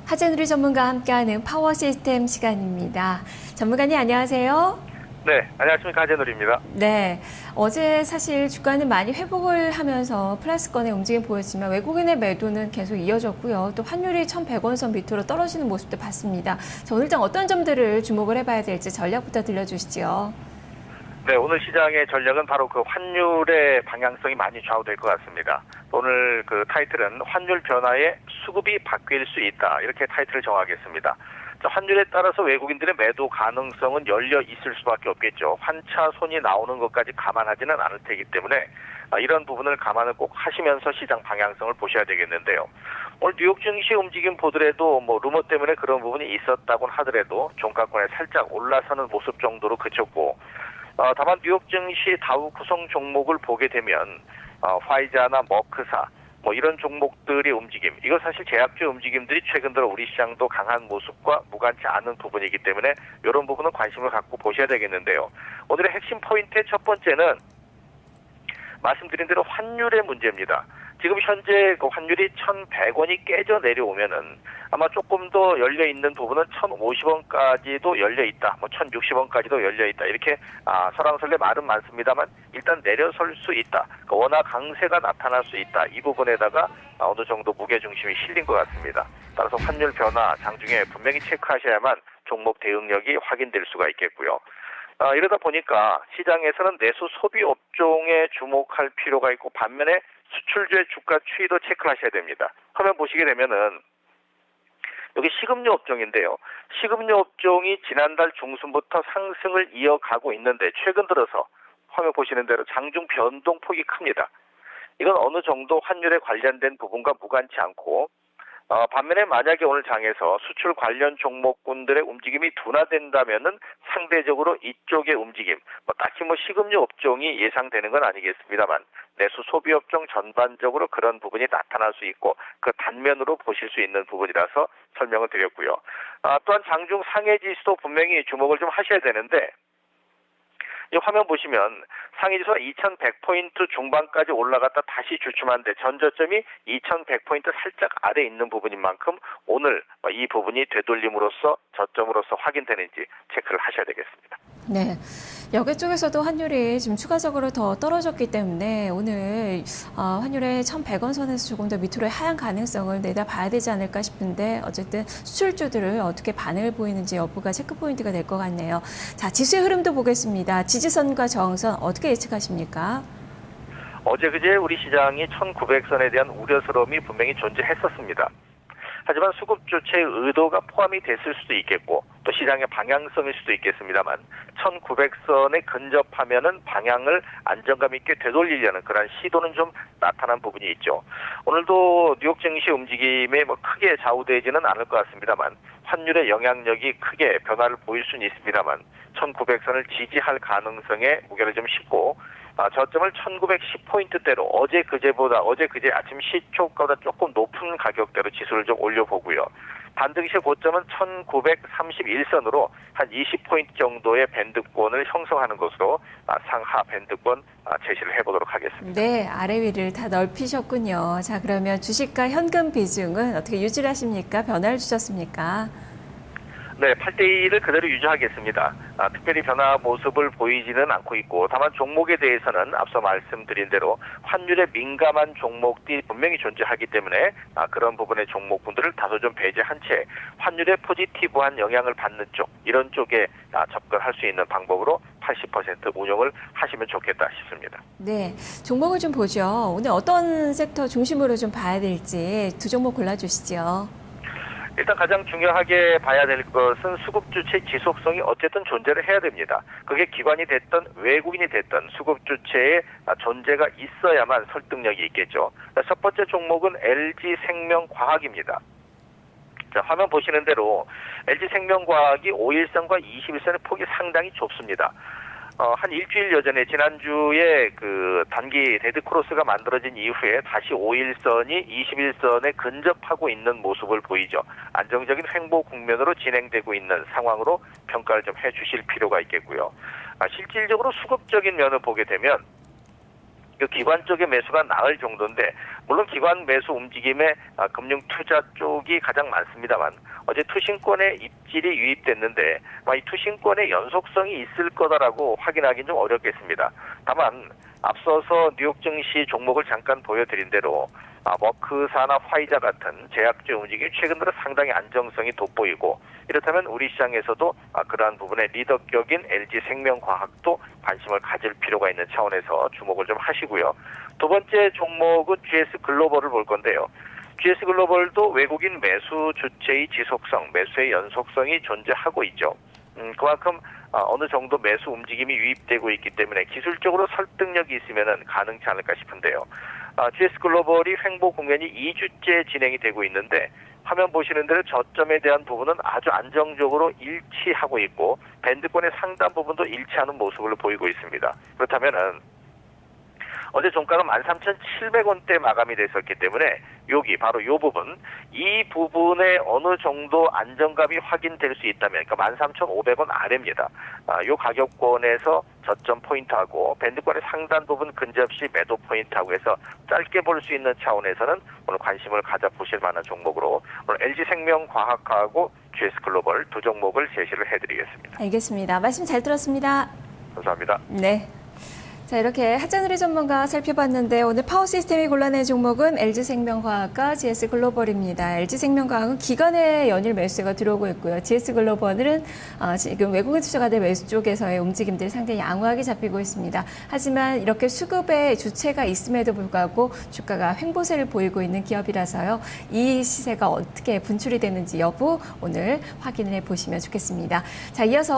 하재누리 전문가와 함께하는 파워 시스템 시간입니다. 전문가님 안녕하세요. 네, 안녕하십니까. 하재누리입니다. 네, 어제 사실 주가는 많이 회복을 하면서 플러스권의 움직임 보였지만 외국인의 매도는 계속 이어졌고요. 또 환율이 1,100원 선 밑으로 떨어지는 모습도 봤습니다. 자, 오늘 장 어떤 점들을 주목을 해봐야 될지 전략부터 들려주시죠. 네, 오늘 시장의 전략은 바로 그 환율의 방향성이 많이 좌우될 것 같습니다. 오늘 그 타이틀은 환율 변화에 수급이 바뀔 수 있다. 이렇게 타이틀을 정하겠습니다. 자, 환율에 따라서 외국인들의 매도 가능성은 열려 있을 수밖에 없겠죠. 환차 손이 나오는 것까지 감안하지는 않을 테기 때문에 이런 부분을 감안을 꼭 하시면서 시장 방향성을 보셔야 되겠는데요. 오늘 뉴욕 증시 움직임 보더라도 루머 때문에 그런 부분이 있었다고 하더라도 종가권에 살짝 올라서는 모습 정도로 그쳤고, 다만 뉴욕 증시 다우 구성 종목을 보게 되면 화이자나 머크사 이런 종목들의 움직임, 이거 사실 제약주 움직임들이 최근 들어 우리 시장도 강한 모습과 무관치 않은 부분이기 때문에 이런 부분은 관심을 갖고 보셔야 되겠는데요. 오늘의 핵심 포인트의 첫 번째는 말씀드린 대로 환율의 문제입니다. 지금 현재 그 환율이 1,100원이 깨져 내려오면은 아마 조금 더 열려 있는 부분은 1,050원까지도 열려 있다, 1,060원까지도 열려 있다. 이렇게 설왕설래 말은 많습니다만 일단 내려설 수 있다. 워낙 강세가 나타날 수 있다. 이 부분에다가 어느 정도 무게 중심이 실린 것 같습니다. 따라서 환율 변화 장중에 분명히 체크하셔야만 종목 대응력이 확인될 수가 있겠고요. 이러다 보니까 시장에서는 내수 소비 업종에 주목할 필요가 있고, 반면에 수출주의 주가 추이도 체크를 하셔야 됩니다. 화면 보시게 되면은 여기 식음료 업종인데요. 식음료 업종이 지난달 중순부터 상승을 이어가고 있는데 최근 들어서 화면 보시는 대로 장중 변동폭이 큽니다. 이건 어느 정도 환율에 관련된 부분과 무관치 않고, 반면에 만약에 오늘 장에서 수출 관련 종목군들의 움직임이 둔화된다면은 상대적으로 이쪽의 움직임, 딱히 식음료 업종이 예상되는 건 아니겠습니다만 내수 소비 업종 전반적으로 그런 부분이 나타날 수 있고, 그 단면으로 보실 수 있는 부분이라서 설명을 드렸고요. 또한 장중 상해 지수도 분명히 주목을 좀 하셔야 되는데, 이 화면 보시면 상해지수가 2100포인트 중반까지 올라갔다 다시 주춤한데 전저점이 2100포인트 살짝 아래 있는 부분인 만큼 오늘 이 부분이 되돌림으로써 저점으로서 확인되는지 체크를 하셔야 되겠습니다. 네. 여기 쪽에서도 환율이 지금 추가적으로 더 떨어졌기 때문에 오늘 환율의 1,100원 선에서 조금 더 밑으로 하향 가능성을 내다봐야 되지 않을까 싶은데, 어쨌든 수출주들을 어떻게 반응을 보이는지 여부가 체크 포인트가 될 것 같네요. 자, 지수의 흐름도 보겠습니다. 지지선과 저항선 어떻게 예측하십니까? 어제 그제 우리 시장이 1900선에 대한 우려스러움이 분명히 존재했었습니다. 하지만 수급 조치의 의도가 포함이 됐을 수도 있겠고, 또 시장의 방향성일 수도 있겠습니다만 1900선에 근접하면은 방향을 안정감 있게 되돌리려는 그런 시도는 좀 나타난 부분이 있죠. 오늘도 뉴욕 증시 움직임에 크게 좌우되지는 않을 것 같습니다만 환율의 영향력이 크게 변화를 보일 수는 있습니다만 1900선을 지지할 가능성에 무게를 좀 싣고, 저점을 1910포인트대로 어제 그제 아침 시초가보다 조금 높은 가격대로 지수를 좀 올려보고요. 반등시의 고점은 1931선으로 한 20포인트 정도의 밴드권을 형성하는 것으로 상하 밴드권 제시를 해보도록 하겠습니다. 네, 아래 위를 다 넓히셨군요. 자, 그러면 주식과 현금 비중은 어떻게 유지를 하십니까? 변화를 주셨습니까? 네, 8대2를 그대로 유지하겠습니다. 특별히 변화 모습을 보이지는 않고 있고, 다만 종목에 대해서는 앞서 말씀드린 대로 환율에 민감한 종목들이 분명히 존재하기 때문에 그런 부분의 종목군들을 다소 좀 배제한 채 환율에 포지티브한 영향을 받는 쪽, 이런 쪽에 접근할 수 있는 방법으로 80% 운용을 하시면 좋겠다 싶습니다. 네, 종목을 좀 보죠. 오늘 어떤 섹터 중심으로 좀 봐야 될지 두 종목 골라주시죠. 일단 가장 중요하게 봐야 될 것은 수급주체 지속성이 어쨌든 존재를 해야 됩니다. 그게 기관이 됐든 외국인이 됐든 수급주체의 존재가 있어야만 설득력이 있겠죠. 첫 번째 종목은 LG생명과학입니다. 자, 화면 보시는 대로 LG생명과학이 5일선과 21선의 폭이 상당히 좁습니다. 한 일주일여 전에 지난주에 그 단기 데드크로스가 만들어진 이후에 다시 5일선이 21선에 근접하고 있는 모습을 보이죠. 안정적인 횡보 국면으로 진행되고 있는 상황으로 평가를 좀 해주실 필요가 있겠고요. 실질적으로 수급적인 면을 보게 되면 그 기관 쪽의 매수가 나을 정도인데 물론 기관 매수 움직임에 금융 투자 쪽이 가장 많습니다만 어제 투신권의 입질이 유입됐는데 이 투신권의 연속성이 있을 거다라고 확인하기는 좀 어렵겠습니다. 다만 앞서서 뉴욕 증시 종목을 잠깐 보여드린 대로 머크사나 화이자 같은 제약주 움직임이 최근 들어 상당히 안정성이 돋보이고 이렇다면 우리 시장에서도 그러한 부분에 리더격인 LG생명과학도 관심을 가질 필요가 있는 차원에서 주목을 좀 하시고요. 두 번째 종목은 GS글로벌을 볼 건데요. GS글로벌도 외국인 매수 주체의 지속성, 매수의 연속성이 존재하고 있죠. 그만큼 어느 정도 매수 움직임이 유입되고 있기 때문에 기술적으로 설득력이 있으면 가능치 않을까 싶은데요. GS글로벌이 횡보 국면이 2주째 진행이 되고 있는데 화면 보시는 대로 저점에 대한 부분은 아주 안정적으로 일치하고 있고 밴드권의 상단 부분도 일치하는 모습을 보이고 있습니다. 그렇다면은 어제 종가가 13,700원대 마감이 됐었기 때문에 여기 바로 이 부분, 이 부분에 어느 정도 안정감이 확인될 수 있다면 그러니까 13,500원 아래입니다. 이 가격권에서 저점 포인트하고 밴드권의 상단 부분 근접시 매도 포인트하고 해서 짧게 볼 수 있는 차원에서는 오늘 관심을 가져보실 만한 종목으로 오늘 LG생명과학하고 GS글로벌 두 종목을 제시를 해드리겠습니다. 알겠습니다. 말씀 잘 들었습니다. 감사합니다. 네. 자, 이렇게 하정우리 전문가 살펴봤는데 오늘 파워시스템이 골라낸 종목은 LG생명과학과 GS글로벌입니다. LG생명과학은 기관의 연일 매수가 들어오고 있고요. GS글로벌은 지금 외국인 투자가들 매수 쪽에서의 움직임들이 상당히 양호하게 잡히고 있습니다. 하지만 이렇게 수급의 주체가 있음에도 불구하고 주가가 횡보세를 보이고 있는 기업이라서요. 이 시세가 어떻게 분출이 되는지 여부 오늘 확인을 해보시면 좋겠습니다. 자, 이어서